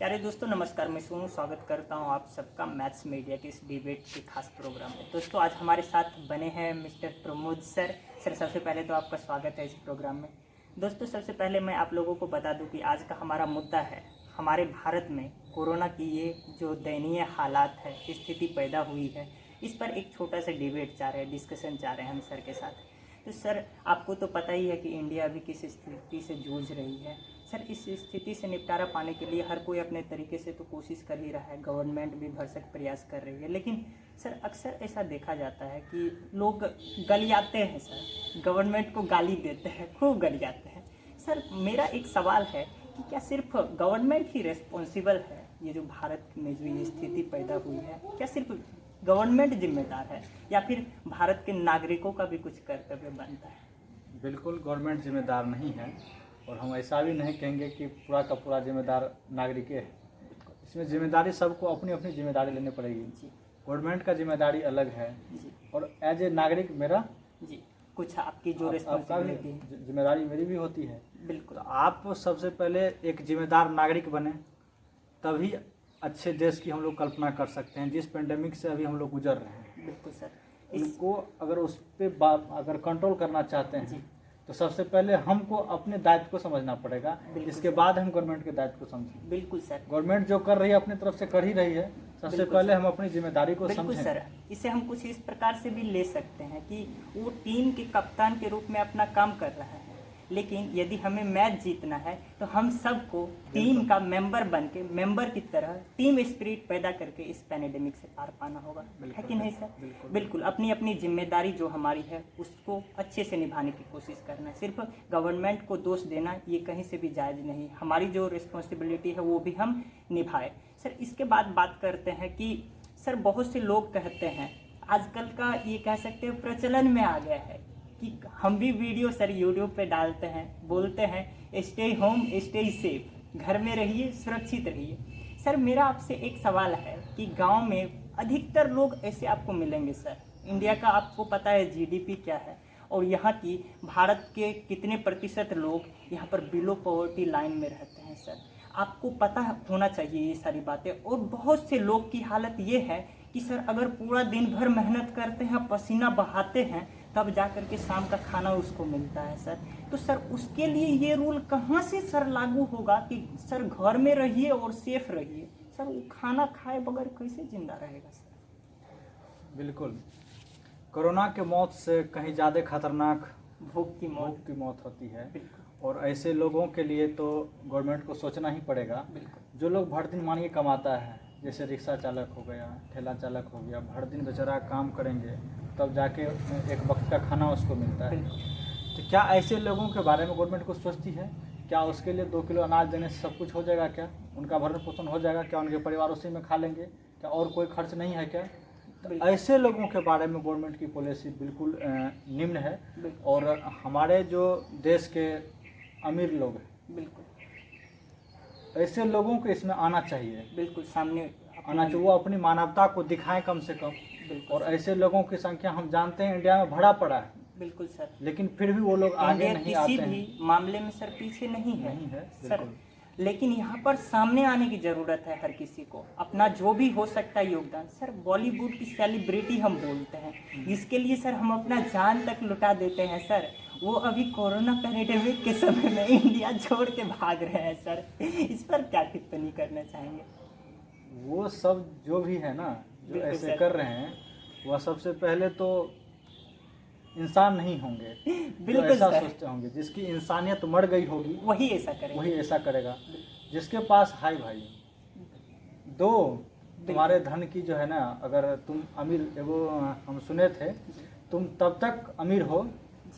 प्यारे दोस्तों नमस्कार, मैं सोनू स्वागत करता हूं आप सबका मैथ्स मीडिया के इस डिबेट के खास प्रोग्राम में। दोस्तों आज हमारे साथ बने हैं मिस्टर प्रमोद सर। सबसे पहले तो आपका स्वागत है इस प्रोग्राम में। दोस्तों सबसे पहले मैं आप लोगों को बता दूं कि आज का हमारा मुद्दा है हमारे भारत में कोरोना की ये जो दयनीय हालात है, स्थिति पैदा हुई है, इस पर एक छोटा सा डिबेट चाह रहे हैं, डिस्कशन चाह रहे हैं हम सर के साथ। तो सर आपको तो पता ही है कि इंडिया अभी किस स्थिति से जूझ रही है। सर इस स्थिति से निपटारा पाने के लिए हर कोई अपने तरीके से तो कोशिश कर ही रहा है, गवर्नमेंट भी भरसक प्रयास कर रही है, लेकिन सर अक्सर ऐसा देखा जाता है कि लोग गलियाते हैं सर, गवर्नमेंट को गाली देते हैं, खूब गलियाते हैं। सर मेरा एक सवाल है कि क्या सिर्फ गवर्नमेंट ही रिस्पॉन्सिबल है ये जो भारत में जो ये स्थिति पैदा हुई है, क्या सिर्फ गवर्नमेंट जिम्मेदार है या फिर भारत के नागरिकों का भी कुछ कर्तव्य बनता है? बिल्कुल गवर्नमेंट जिम्मेदार नहीं है और हम ऐसा भी नहीं कहेंगे कि पूरा का पूरा जिम्मेदार नागरिक है। इसमें जिम्मेदारी सबको अपनी अपनी जिम्मेदारी लेनी पड़ेगी। गवर्नमेंट का जिम्मेदारी अलग है जी और एज ए नागरिक मेरा जी कुछ आपकी जो रिस्पॉन्सिबिलिटी है। जिम्मेदारी मेरी भी होती है। बिल्कुल। तो आप सबसे पहले एक जिम्मेदार नागरिक बने, तभी अच्छे देश की हम लोग कल्पना कर सकते हैं। जिस पेंडेमिक से अभी हम लोग गुजर रहे हैं, बिल्कुल सर। इसको अगर उस पर अगर कंट्रोल करना चाहते जी। हैं तो सबसे पहले हमको अपने दायित्व को समझना पड़ेगा, इसके बाद हम गवर्नमेंट के दायित्व को समझें। बिल्कुल सर। गवर्नमेंट जो कर रही है अपनी तरफ से कर ही रही है, सबसे बिल्कुल पहले सर। हम अपनी जिम्मेदारी को बिल्कुल समझें। सर, इसे हम कुछ इस प्रकार से भी ले सकते हैं कि वो टीम के कप्तान के रूप में अपना काम कर रहा है, लेकिन यदि हमें मैच जीतना है तो हम सबको टीम का मेंबर बन के, मेंबर की तरह टीम स्पिरिट पैदा करके इस पैंडेमिक से पार पाना होगा, है कि नहीं सर? बिल्कुल अपनी अपनी जिम्मेदारी जो हमारी है उसको अच्छे से निभाने की कोशिश करना है। सिर्फ गवर्नमेंट को दोष देना ये कहीं से भी जायज़ नहीं। हमारी जो रिस्पॉन्सिबिलिटी है वो भी हम निभाए। सर इसके बाद बात करते हैं कि सर बहुत से लोग कहते हैं, आजकल का ये कह सकते हैं प्रचलन में आ गया है कि हम भी वीडियो सर यूट्यूब पे डालते हैं, बोलते हैं स्टे होम स्टे सेफ, घर में रहिए सुरक्षित रहिए। सर मेरा आपसे एक सवाल है कि गांव में अधिकतर लोग ऐसे आपको मिलेंगे सर। इंडिया का आपको पता है जीडीपी क्या है और यहाँ की भारत के कितने प्रतिशत लोग यहाँ पर बिलो पॉवर्टी लाइन में रहते हैं सर। आपको पता होना चाहिए ये सारी बातें। और बहुत से लोग की हालत ये है कि सर अगर पूरा दिन भर मेहनत करते हैं, पसीना बहाते हैं, तब जा कर के शाम का खाना उसको मिलता है सर। तो सर उसके लिए ये रूल कहाँ से सर लागू होगा कि सर घर में रहिए और सेफ रहिए? सर वो खाना खाए बगैर कैसे जिंदा रहेगा सर? बिल्कुल, कोरोना के मौत से कहीं ज़्यादा खतरनाक भूख की मौत होती है। बिल्कुल और ऐसे लोगों के लिए तो गवर्नमेंट को सोचना ही पड़ेगा। बिल्कुल। जो लोग भर दिन मानिए कमाता है, जैसे रिक्शा चालक हो गया, ठेला चालक हो गया, भर दिन बेचारा काम करेंगे तब जाके एक वक्त का खाना उसको मिलता है। तो क्या ऐसे लोगों के बारे में गवर्नमेंट को सोचती है? क्या उसके लिए 2 किलो अनाज देने से सब कुछ हो जाएगा? क्या उनका भरण पोषण हो जाएगा? क्या उनके परिवार उसी में खा लेंगे? क्या और कोई खर्च नहीं है क्या? तो ऐसे लोगों के बारे में गवर्नमेंट की पॉलिसी बिल्कुल निम्न है। और हमारे जो देश के अमीर लोग हैं, बिल्कुल ऐसे लोगों को इसमें आना चाहिए। बिल्कुल सामने आना चाहिए, वो अपनी मानवता को दिखाएं कम से कम। और ऐसे लोगों की संख्या हम जानते हैं इंडिया में भरा पड़ा है। बिल्कुल सर। लेकिन फिर भी वो लोग आगे नहीं आते किसी हैं। भी मामले में सर पीछे नहीं है सर। बिल्कुल। लेकिन यहाँ पर सामने आने की ज़रूरत है हर किसी को, अपना जो भी हो सकता है योगदान। सर बॉलीवुड की सेलिब्रिटी हम बोलते हैं, इसके लिए सर हम अपना जान तक लुटा देते हैं सर। वो अभी कोरोना पैंडेमिक के समय में इंडिया छोड़ के भाग रहे हैं सर। इस पर क्या टिप्पणी करना चाहेंगे? वो सब जो भी है ना, जो ऐसे कर रहे हैं, वह सबसे पहले तो इंसान नहीं होंगे। बिल्कुल जो ऐसा सर। सोचते होंगे, जिसकी इंसानियत मर गई होगी वही ऐसा करेगा। वही ऐसा करेगा। जिसके पास हाय भाई दो तुम्हारे धन की जो है ना, अगर तुम अमीर, वो हम सुने थे, तुम तब तक अमीर हो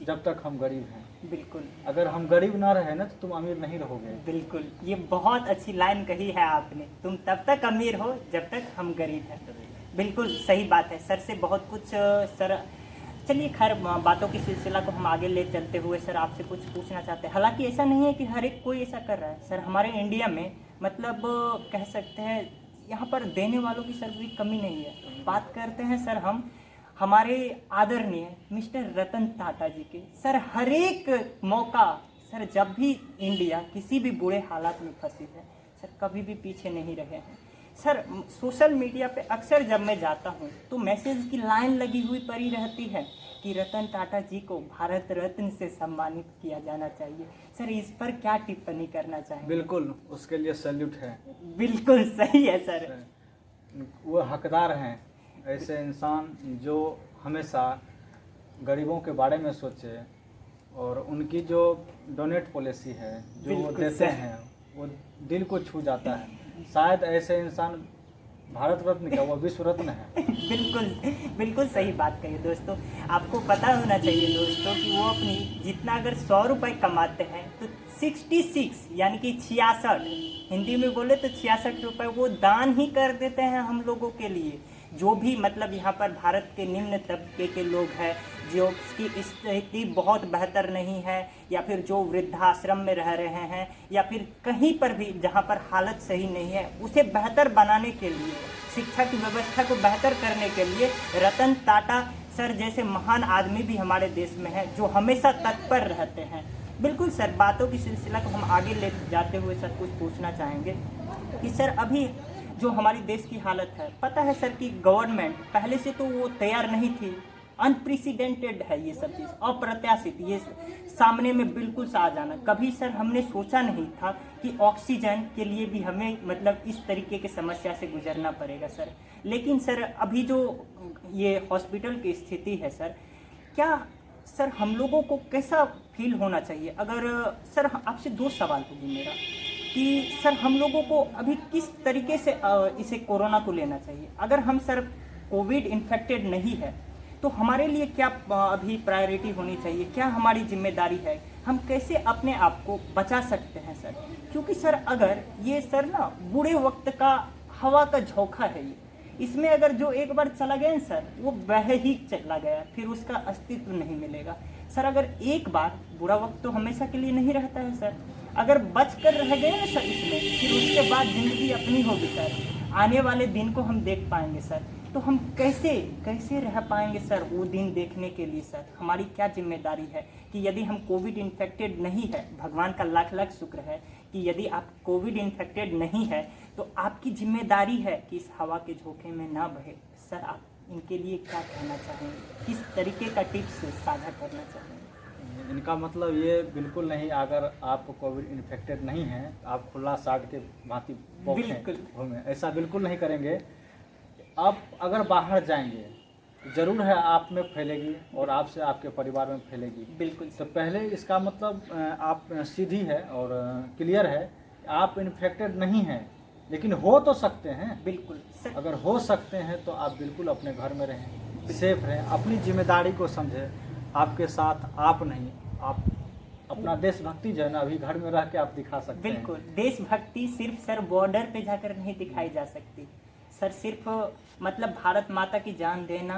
जब तक हम गरीब हैं। बिल्कुल। अगर हम गरीब ना रहे ना तो तुम अमीर नहीं रहोगे। बिल्कुल, ये बहुत अच्छी लाइन कही है आपने, तुम तब तक अमीर हो जब तक हम गरीब हैं। बिल्कुल सही बात है सर। से बहुत कुछ सर, चलिए खैर बातों की सिलसिला को हम आगे ले चलते हुए सर आपसे कुछ पूछना चाहते हैं। हालांकि ऐसा नहीं है कि हर एक कोई ऐसा कर रहा है सर। हमारे इंडिया में मतलब कह सकते हैं यहाँ पर देने वालों की सर कोई कमी नहीं है। बात करते हैं सर हम हमारे आदरणीय मिस्टर रतन टाटा जी के। सर हर एक मौका सर, जब भी इंडिया किसी भी बुरे हालात में फंसी है सर कभी भी पीछे नहीं रहे हैं सर। सोशल मीडिया पे अक्सर जब मैं जाता हूँ तो मैसेज की लाइन लगी हुई पड़ी रहती है कि रतन टाटा जी को भारत रत्न से सम्मानित किया जाना चाहिए। सर इस पर क्या टिप्पणी करना चाहेंगे? बिल्कुल, उसके लिए सैल्यूट है। बिल्कुल सही है सर। वो हकदार हैं ऐसे इंसान जो हमेशा गरीबों के बारे में सोचे, और उनकी जो डोनेट पॉलिसी है जो वो बिल्कुल देते सर। हैं वो दिल को छू जाता है। शायद ऐसे इंसान भारत रत्न क्या, वो विश्व रत्न है। बिल्कुल बिल्कुल सही बात कही दोस्तों। आपको पता होना चाहिए दोस्तों कि वो अपनी जितना अगर 100 रुपये कमाते हैं तो 66 यानी कि 66, हिंदी में बोले तो 66 रुपये वो दान ही कर देते हैं हम लोगों के लिए। जो भी मतलब यहाँ पर भारत के निम्न तबके के लोग हैं, जो उसकी स्थिति बहुत बेहतर नहीं है, या फिर जो वृद्धाश्रम में रह रहे हैं, या फिर कहीं पर भी जहाँ पर हालत सही नहीं है, उसे बेहतर बनाने के लिए, शिक्षा की व्यवस्था को बेहतर करने के लिए रतन टाटा सर जैसे महान आदमी भी हमारे देश में हैं जो हमेशा तत्पर रहते हैं। बिल्कुल सर, बातों की सिलसिला को हम आगे ले जाते हुए सर कुछ पूछना चाहेंगे कि सर अभी जो हमारी देश की हालत है, पता है सर कि गवर्नमेंट पहले से तो वो तैयार नहीं थी। अनप्रेसिडेंटेड है ये सब चीज़, अप्रत्याशित, ये सामने में बिल्कुल सा आ जाना। कभी सर हमने सोचा नहीं था कि ऑक्सीजन के लिए भी हमें मतलब इस तरीके की समस्या से गुजरना पड़ेगा सर। लेकिन सर अभी जो ये हॉस्पिटल की स्थिति है सर, क्या सर हम लोगों को कैसा फील होना चाहिए? अगर सर आपसे 2 सवाल होगी मेरा कि सर हम लोगों को अभी किस तरीके से इसे कोरोना को लेना चाहिए? अगर हम सर कोविड इन्फेक्टेड नहीं है तो हमारे लिए क्या अभी प्रायोरिटी होनी चाहिए? क्या हमारी जिम्मेदारी है? हम कैसे अपने आप को बचा सकते हैं सर? क्योंकि सर अगर ये सर ना बुरे वक्त का हवा का झोंका है, ये इसमें अगर जो एक बार चला गया ना सर, वो बह ही चला गया, फिर उसका अस्तित्व नहीं मिलेगा सर। अगर एक बार बुरा वक्त तो हमेशा के लिए नहीं रहता है सर, अगर बच कर रह गए ना सर इसमें, फिर उसके बाद ज़िंदगी अपनी होगी सर। आने वाले दिन को हम देख पाएंगे सर, तो हम कैसे रह पाएंगे सर वो दिन देखने के लिए? सर हमारी क्या जिम्मेदारी है कि यदि हम कोविड इन्फेक्टेड नहीं है, भगवान का लाख लाख शुक्र है कि यदि आप कोविड इन्फेक्टेड नहीं है तो आपकी जिम्मेदारी है कि इस हवा के झोंके में ना बहे। सर आप इनके लिए क्या कहना चाहेंगे? किस तरीके का टिप्स साझा करना चाहेंगे? इनका मतलब ये बिल्कुल नहीं, अगर आप कोविड इन्फेक्टेड नहीं हैं आप खुला साग के भांति बिल्कुल घूमें, ऐसा बिल्कुल नहीं करेंगे। आप अगर बाहर जाएंगे जरूर है आप में फैलेगी और आपसे आपके परिवार में फैलेगी। बिल्कुल तो पहले इसका मतलब आप सीधी है और क्लियर है, आप इन्फेक्टेड नहीं हैं, लेकिन हो तो सकते हैं। बिल्कुल सर। अगर हो सकते हैं तो आप बिल्कुल अपने घर में रहें, सेफ रहें, अपनी जिम्मेदारी को समझें। आपके साथ आप नहीं, आप अपना देशभक्ति जो है ना अभी घर में रह के आप दिखा सकते हैं। बिल्कुल, देशभक्ति सिर्फ सर बॉर्डर पे जाकर नहीं दिखाई जा सकती सर। सिर्फ मतलब भारत माता की जान देना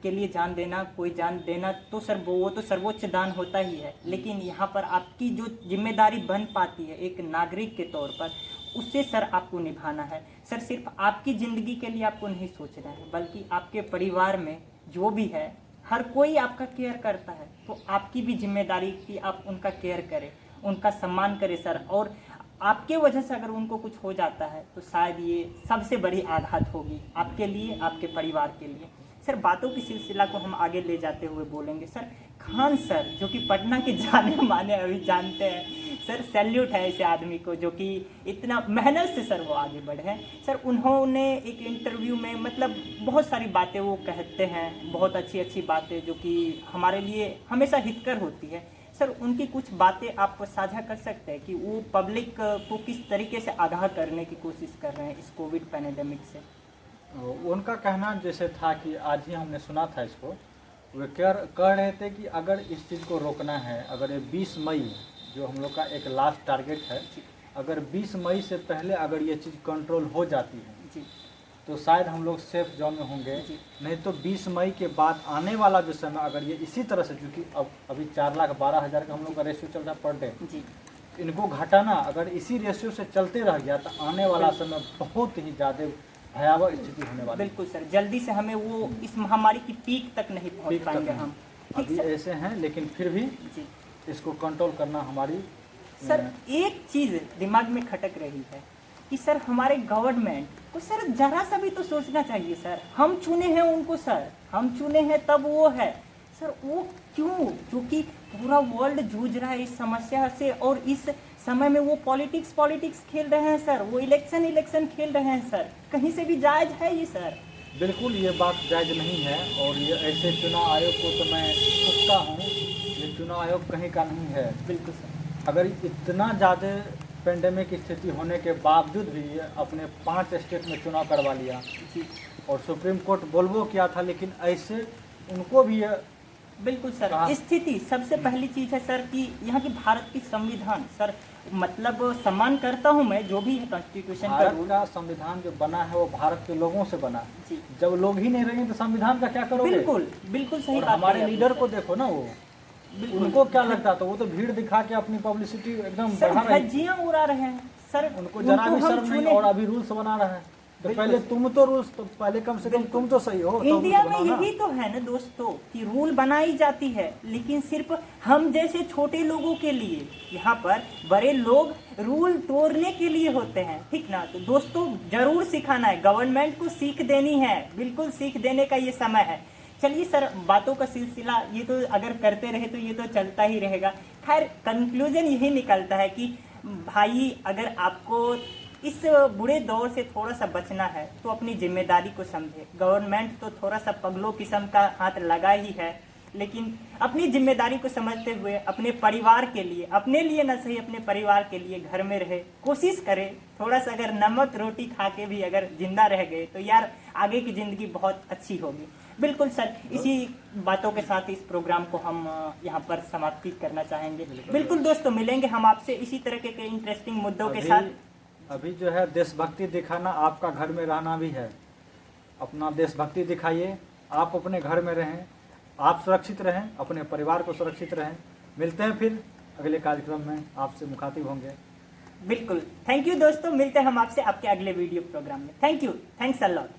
के लिए जान देना, कोई जान देना तो सर वो तो सर्वोच्च दान होता ही है, लेकिन यहाँ पर आपकी जो जिम्मेदारी बन पाती है एक नागरिक के तौर पर, उससे सर आपको निभाना है सर। सिर्फ आपकी ज़िंदगी के लिए आपको नहीं सोचना है, बल्कि आपके परिवार में जो भी है हर कोई आपका केयर करता है, तो आपकी भी जिम्मेदारी कि आप उनका केयर करें, उनका सम्मान करें सर। और आपके वजह से अगर उनको कुछ हो जाता है तो शायद ये सबसे बड़ी आघात होगी आपके लिए, आपके परिवार के लिए सर। बातों की सिलसिला को हम आगे ले जाते हुए बोलेंगे सर, खान सर जो कि पटना के जाने माने अभी जानते हैं सर, सैल्यूट है ऐसे आदमी को जो कि इतना मेहनत से सर वो आगे बढ़े हैं सर। उन्होंने एक इंटरव्यू में मतलब बहुत सारी बातें वो कहते हैं, बहुत अच्छी अच्छी बातें जो कि हमारे लिए हमेशा हितकर होती है सर। उनकी कुछ बातें आप साझा कर सकते हैं कि वो पब्लिक को किस तरीके से आगाह करने की कोशिश कर रहे हैं इस कोविड पैंडेमिक से? उनका कहना जैसे था कि आज ही हमने सुना था इसको, वे कह रहे थे कि अगर इस चीज़ को रोकना है, अगर ये 20 मई जो हम लोग का एक लास्ट टारगेट है, अगर 20 मई से पहले अगर ये चीज़ कंट्रोल हो जाती है जी, तो शायद हम लोग सेफ जोन में होंगे। नहीं तो 20 मई के बाद आने वाला जो समय अगर ये इसी तरह से, क्योंकि अब अभी 4,12,000 का हम लोग का रेशियो चल रहा है पर डे जी, इनको घटाना अगर इसी रेशियो से चलते रह गया तो आने वाला समय बहुत ही ज़्यादा भयावह स्थिति होने वाली। बिल्कुल सर, जल्दी से हमें वो इस महामारी की पीक तक नहीं पहुंच पाएंगे हम। ठीक अभी सर, ऐसे हैं लेकिन फिर भी जी इसको कंट्रोल करना हमारी सर। एक चीज़ दिमाग में खटक रही है कि सर हमारे गवर्नमेंट को सर जरा सा भी तो सोचना चाहिए सर। हम चुने हैं उनको सर, हम चुने हैं तब वो है सर। वो क्यों? क्योंकि पूरा वर्ल्ड जूझ रहा है इस समस्या से, और इस समय में वो पॉलिटिक्स खेल रहे हैं सर, वो इलेक्शन खेल रहे हैं सर। कहीं से भी जायज है ये सर? बिल्कुल ये बात जायज़ नहीं है, और ये ऐसे चुनाव आयोग को तो मैं पूछता हूँ, ये चुनाव आयोग कहीं का नहीं है। बिल्कुल सर। अगर इतना ज़्यादा पेंडेमिक स्थिति होने के बावजूद भी ये अपने 5 स्टेट में चुनाव करवा लिया जी और सुप्रीम कोर्ट बोलबो किया था, लेकिन ऐसे उनको भी ये बिल्कुल सर। कहा- स्थिति सबसे पहली चीज है सर कि यहाँ की भारत की संविधान सर, मतलब सम्मान करता हूँ मैं जो भी है कॉन्स्टिट्यूशन का भारत रूल। का संविधान जो बना है वो भारत के लोगों से बना है। जी जब लोग ही नहीं रहेंगे तो संविधान का क्या करोगे? बिल्कुल बिल्कुल सही और बात हमारे कही आपने लीडर सर। को देखो ना, वो बिल्कुल। उनको क्या लगता था? वो तो भीड़ दिखा के अपनी पब्लिसिटी एकदम सर बढ़ा रहे थे। धज्जियां उड़ा रहे हैं सर, उनको जरा भी हम शर्म नहीं, चुने। और अभी रूल्स बना रहा है। तो बिल्कुल। पहले तुम तो रूल्स, तो पहले कम से कम बिल्कुल। तुम तो सही हो, तो इंडिया रूल्स में बनाओ ना। यही तो है ना दोस्तों कि रूल बनाई जाती है, लेकिन सिर्फ हम जैसे छोटे लोगों के लिए। यहाँ पर बड़े लोग रूल तोड़ने के लिए होते हैं, ठीक ना? तो दोस्तों जरूर सिखाना है, गवर्नमेंट को सीख देनी है, बिल्कुल सीख देने का ये समय है। चलिए सर, बातों का सिलसिला ये तो अगर करते रहे तो ये तो चलता ही रहेगा। खैर कंक्लूजन यही निकलता है कि भाई अगर आपको इस बुरे दौर से थोड़ा सा बचना है तो अपनी जिम्मेदारी को समझे। गवर्नमेंट तो थोड़ा सा पगलों किस्म का हाथ लगा ही है, लेकिन अपनी जिम्मेदारी को समझते हुए अपने परिवार के लिए, अपने लिए न सही अपने परिवार के लिए घर में रहे, कोशिश करें। थोड़ा सा अगर नमक रोटी खा के भी अगर जिंदा रह गए तो यार आगे की ज़िंदगी बहुत अच्छी होगी। बिल्कुल सर, इसी बातों के साथ इस प्रोग्राम को हम यहाँ पर समाप्ति करना चाहेंगे। बिल्कुल दोस्तों, मिलेंगे हम आपसे इसी तरह के इंटरेस्टिंग मुद्दों के साथ। अभी जो है देशभक्ति दिखाना आपका घर में रहना भी है। अपना देशभक्ति दिखाइए, आप अपने घर में रहें, आप सुरक्षित रहें, अपने परिवार को सुरक्षित रहें। मिलते हैं फिर अगले कार्यक्रम में, आपसे मुखातिब होंगे। बिल्कुल, थैंक यू दोस्तों, मिलते हैं हम आपसे आपके अगले वीडियो प्रोग्राम में। Thank you, thanks a lot.